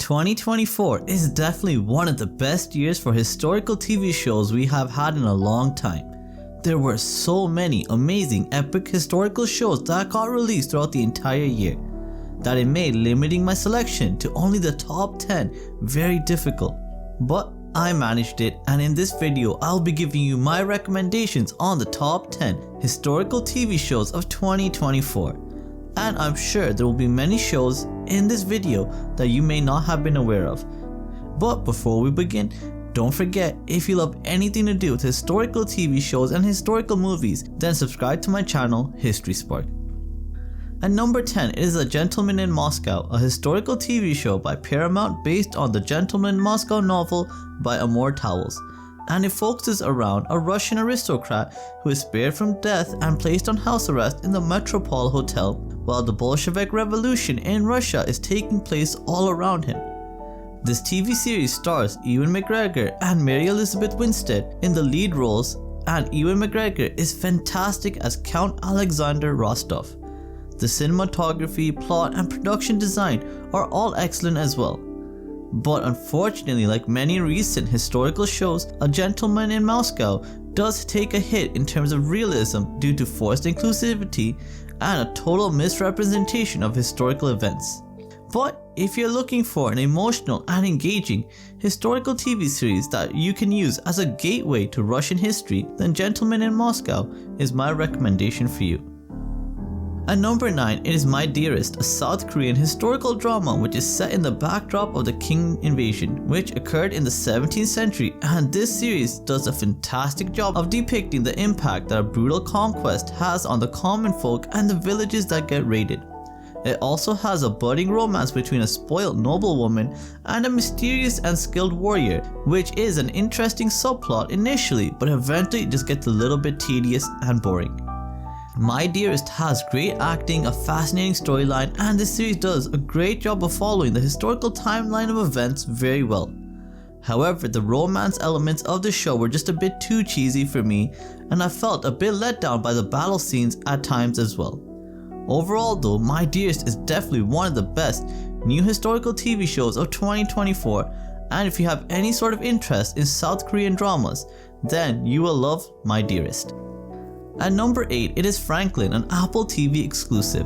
2024 is definitely one of the best years for historical TV shows we have had in a long time. There were so many amazing epic historical shows that got released throughout the entire year that it made limiting my selection to only the top 10 very difficult. But I managed it, and in this video I'll be giving you my recommendations on the top 10 historical TV shows of 2024. And I'm sure there will be many shows in this video that you may not have been aware of. But before we begin, don't forget, if you love anything to do with historical TV shows and historical movies, then subscribe to my channel, HistorySpark. At number 10 is A Gentleman in Moscow, a historical TV show by Paramount based on the Gentleman in Moscow novel by Amor Towles, and it focuses around a Russian aristocrat who is spared from death and placed on house arrest in the Metropole Hotel while the Bolshevik Revolution in Russia is taking place all around him. This TV series stars Ewan McGregor and Mary Elizabeth Winstead in the lead roles, and Ewan McGregor is fantastic as Count Alexander Rostov. The cinematography, plot, and production design are all excellent as well. But unfortunately, like many recent historical shows, A Gentleman in Moscow does take a hit in terms of realism due to forced inclusivity and a total misrepresentation of historical events. But if you're looking for an emotional and engaging historical TV series that you can use as a gateway to Russian history, then Gentleman in Moscow is my recommendation for you. At number 9, it is My Dearest, a South Korean historical drama which is set in the backdrop of the Qing invasion, which occurred in the 17th century, and this series does a fantastic job of depicting the impact that a brutal conquest has on the common folk and the villages that get raided. It also has a budding romance between a spoiled noblewoman and a mysterious and skilled warrior, which is an interesting subplot initially, but eventually it just gets a little bit tedious and boring. My Dearest has great acting, a fascinating storyline, and this series does a great job of following the historical timeline of events very well. However, the romance elements of the show were just a bit too cheesy for me, and I felt a bit let down by the battle scenes at times as well. Overall though, My Dearest is definitely one of the best new historical TV shows of 2024, and if you have any sort of interest in South Korean dramas, then you will love My Dearest. At number 8, it is Franklin, an Apple TV exclusive,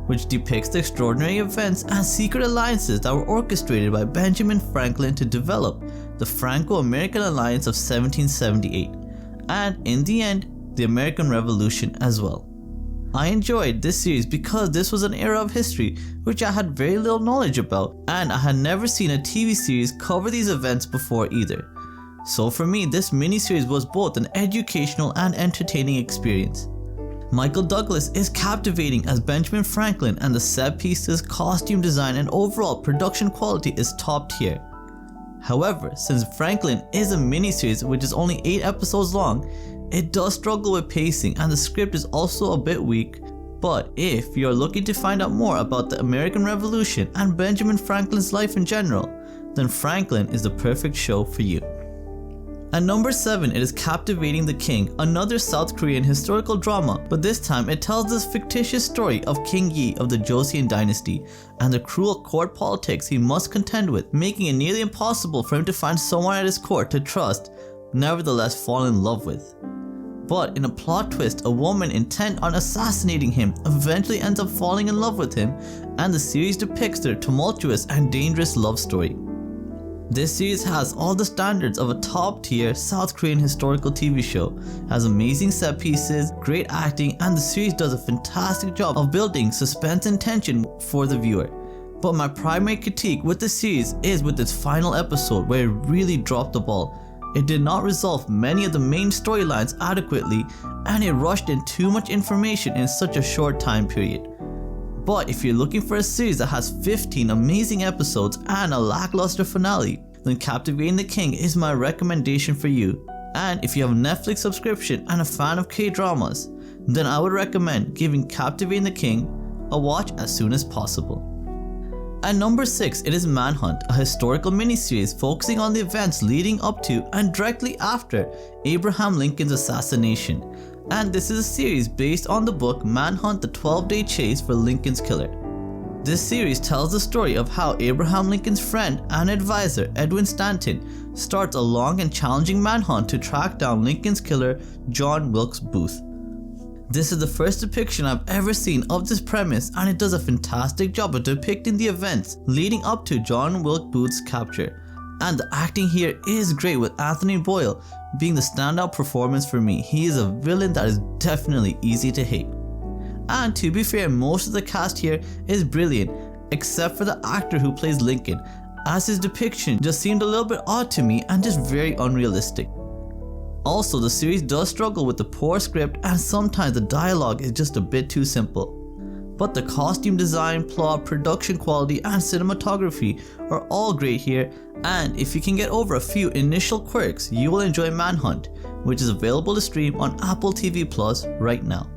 which depicts the extraordinary events and secret alliances that were orchestrated by Benjamin Franklin to develop the Franco-American Alliance of 1778, and in the end, the American Revolution as well. I enjoyed this series because this was an era of history which I had very little knowledge about, and I had never seen a TV series cover these events before either. So for me, this miniseries was both an educational and entertaining experience. Michael Douglas is captivating as Benjamin Franklin, and the set pieces, costume design, and overall production quality is top tier. However, since Franklin is a miniseries which is only 8 episodes long, it does struggle with pacing and the script is also a bit weak. But if you're looking to find out more about the American Revolution and Benjamin Franklin's life in general, then Franklin is the perfect show for you. At number 7, it is Captivating the King, another South Korean historical drama, but this time it tells this fictitious story of King Yi of the Joseon dynasty and the cruel court politics he must contend with, making it nearly impossible for him to find someone at his court to trust, nevertheless fall in love with. But in a plot twist, a woman intent on assassinating him eventually ends up falling in love with him, and the series depicts their tumultuous and dangerous love story. This series has all the standards of a top tier South Korean historical TV show, has amazing set pieces, great acting, and the series does a fantastic job of building suspense and tension for the viewer. But my primary critique with the series is with its final episode, where it really dropped the ball. It did not resolve many of the main storylines adequately, and it rushed in too much information in such a short time period. But if you're looking for a series that has 15 amazing episodes and a lackluster finale, then Captivating the King is my recommendation for you. And if you have a Netflix subscription and a fan of K-dramas, then I would recommend giving Captivating the King a watch as soon as possible. At number 6, it is Manhunt, a historical miniseries focusing on the events leading up to and directly after Abraham Lincoln's assassination. And this is a series based on the book Manhunt: The 12-Day Chase for Lincoln's Killer. This series tells the story of how Abraham Lincoln's friend and advisor Edwin Stanton starts a long and challenging manhunt to track down Lincoln's killer, John Wilkes Booth. This is the first depiction I've ever seen of this premise, and it does a fantastic job of depicting the events leading up to John Wilkes Booth's capture. And the acting here is great, with Anthony Boyle being the standout performance for me. He is a villain that is definitely easy to hate. And to be fair, most of the cast here is brilliant, except for the actor who plays Lincoln, as his depiction just seemed a little bit odd to me and just very unrealistic. Also, the series does struggle with the poor script, and sometimes the dialogue is just a bit too simple. But the costume design, plot, production quality, and cinematography are all great here, and if you can get over a few initial quirks, you will enjoy Manhunt, which is available to stream on Apple TV Plus right now.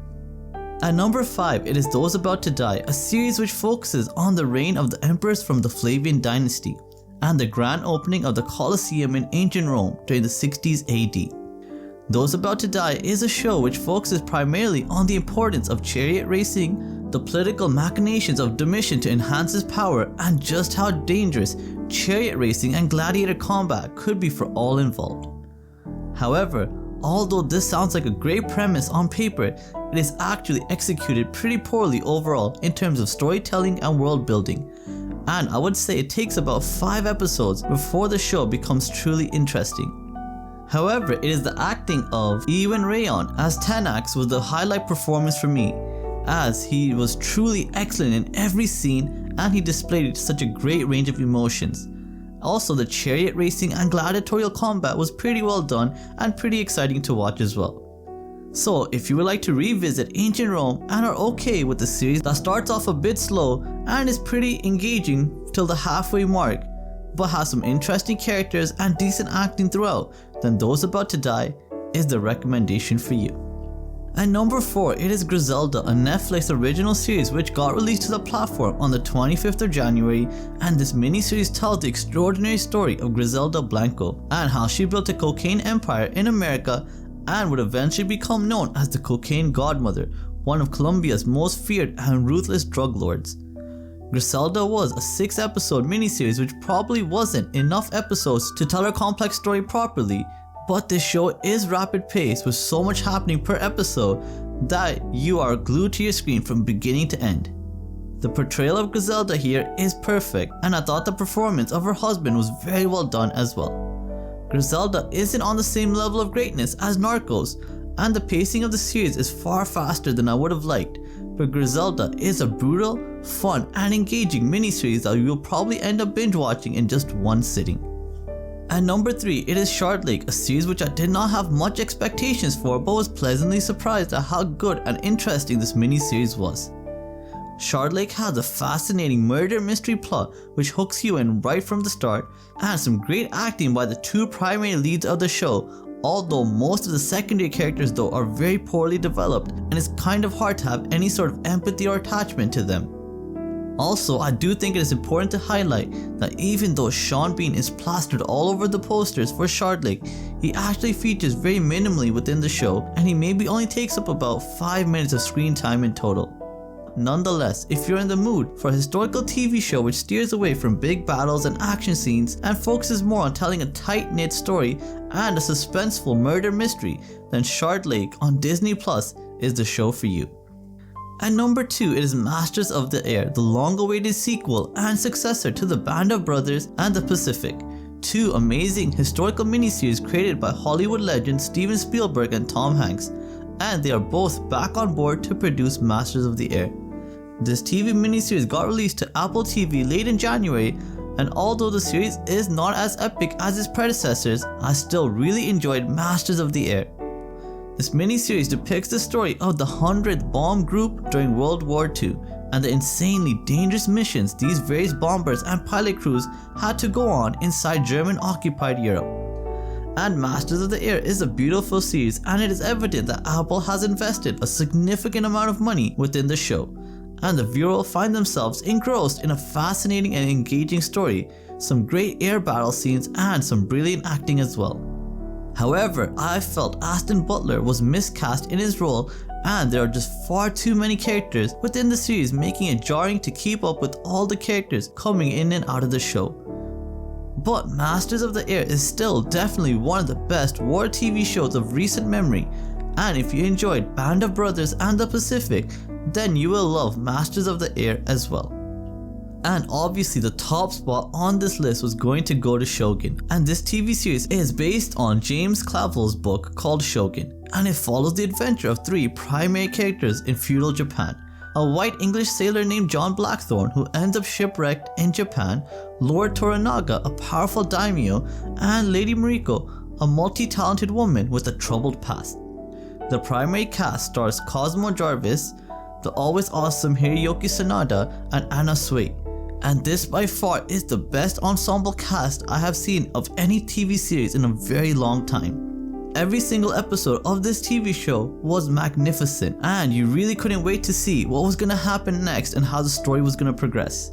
At number 5, it is Those About to Die, a series which focuses on the reign of the emperors from the Flavian dynasty, and the grand opening of the Colosseum in ancient Rome during the 60s AD. Those About to Die is a show which focuses primarily on the importance of chariot racing, the political machinations of Domitian to enhance his power, and just how dangerous chariot racing and gladiator combat could be for all involved. However, although this sounds like a great premise on paper, it is actually executed pretty poorly overall in terms of storytelling and world building, and I would say it takes about 5 episodes before the show becomes truly interesting. However, it is the acting of Ewan Rayon as Tenax was the highlight performance for me, as he was truly excellent in every scene and he displayed such a great range of emotions. Also, the chariot racing and gladiatorial combat was pretty well done and pretty exciting to watch as well. So, if you would like to revisit ancient Rome and are okay with the series that starts off a bit slow and is pretty engaging till the halfway mark, but has some interesting characters and decent acting throughout, then Those About to Die is the recommendation for you. At number 4, it is Griselda, a Netflix original series which got released to the platform on the 25th of January, and this miniseries tells the extraordinary story of Griselda Blanco and how she built a cocaine empire in America and would eventually become known as the Cocaine Godmother, one of Colombia's most feared and ruthless drug lords. Griselda was a 6-episode miniseries which probably wasn't enough episodes to tell her complex story properly, but this show is rapid paced with so much happening per episode that you are glued to your screen from beginning to end. The portrayal of Griselda here is perfect, and I thought the performance of her husband was very well done as well. Griselda isn't on the same level of greatness as Narcos, and the pacing of the series is far faster than I would have liked, but Griselda is a brutal, fun, and engaging miniseries that you will probably end up binge watching in just one sitting. At number 3, it is Shardlake, a series which I did not have much expectations for but was pleasantly surprised at how good and interesting this miniseries was. Shardlake has a fascinating murder mystery plot which hooks you in right from the start, and some great acting by the 2 primary leads of the show, although most of the secondary characters though are very poorly developed and it's kind of hard to have any sort of empathy or attachment to them. Also, I do think it is important to highlight that even though Sean Bean is plastered all over the posters for Shardlake, he actually features very minimally within the show, and he maybe only takes up about 5 minutes of screen time in total. Nonetheless, if you're in the mood for a historical TV show which steers away from big battles and action scenes and focuses more on telling a tight-knit story and a suspenseful murder mystery, then Shardlake on Disney Plus is the show for you. At number 2, it is Masters of the Air, the long-awaited sequel and successor to the Band of Brothers and the Pacific, 2 amazing historical miniseries created by Hollywood legends Steven Spielberg and Tom Hanks, and they are both back on board to produce Masters of the Air. This TV miniseries got released to Apple TV late in January, and although the series is not as epic as its predecessors, I still really enjoyed Masters of the Air. This miniseries depicts the story of the 100th Bomb Group during World War II and the insanely dangerous missions these various bombers and pilot crews had to go on inside German-occupied Europe. And Masters of the Air is a beautiful series, and it is evident that Apple has invested a significant amount of money within the show, and the viewer will find themselves engrossed in a fascinating and engaging story, some great air battle scenes, and some brilliant acting as well. However, I felt Aston Butler was miscast in his role, and there are just far too many characters within the series, making it jarring to keep up with all the characters coming in and out of the show. But Masters of the Air is still definitely one of the best war TV shows of recent memory, and if you enjoyed Band of Brothers and The Pacific, then you will love Masters of the Air as well. And obviously the top spot on this list was going to go to Shogun, and this TV series is based on James Clavell's book called Shogun, and it follows the adventure of three primary characters in feudal Japan. A white English sailor named John Blackthorne who ends up shipwrecked in Japan, Lord Toranaga, a powerful daimyo, and Lady Mariko, a multi-talented woman with a troubled past. The primary cast stars Cosmo Jarvis, the always awesome Hiroyuki Sanada, and Anna Sui. And this by far is the best ensemble cast I have seen of any TV series in a very long time. Every single episode of this TV show was magnificent, and you really couldn't wait to see what was gonna happen next and how the story was gonna progress.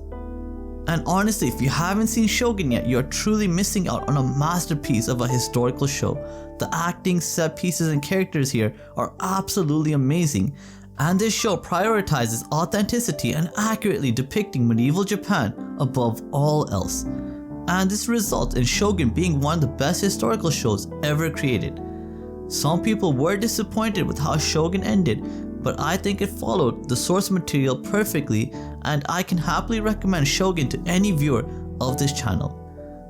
And honestly, if you haven't seen Shogun yet, you're truly missing out on a masterpiece of a historical show. The acting, set pieces, and characters here are absolutely amazing. And this show prioritizes authenticity and accurately depicting medieval Japan above all else. And this results in Shogun being one of the best historical shows ever created. Some people were disappointed with how Shogun ended, but I think it followed the source material perfectly, and I can happily recommend Shogun to any viewer of this channel.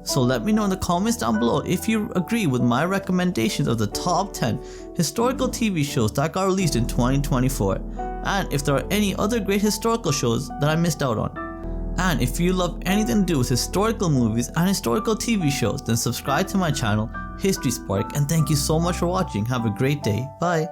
So let me know in the comments down below if you agree with my recommendations of the top 10 historical TV shows that got released in 2024, and if there are any other great historical shows that I missed out on. And if you love anything to do with historical movies and historical TV shows, then subscribe to my channel, HistorySpark, and thank you so much for watching. Have a great day. Bye.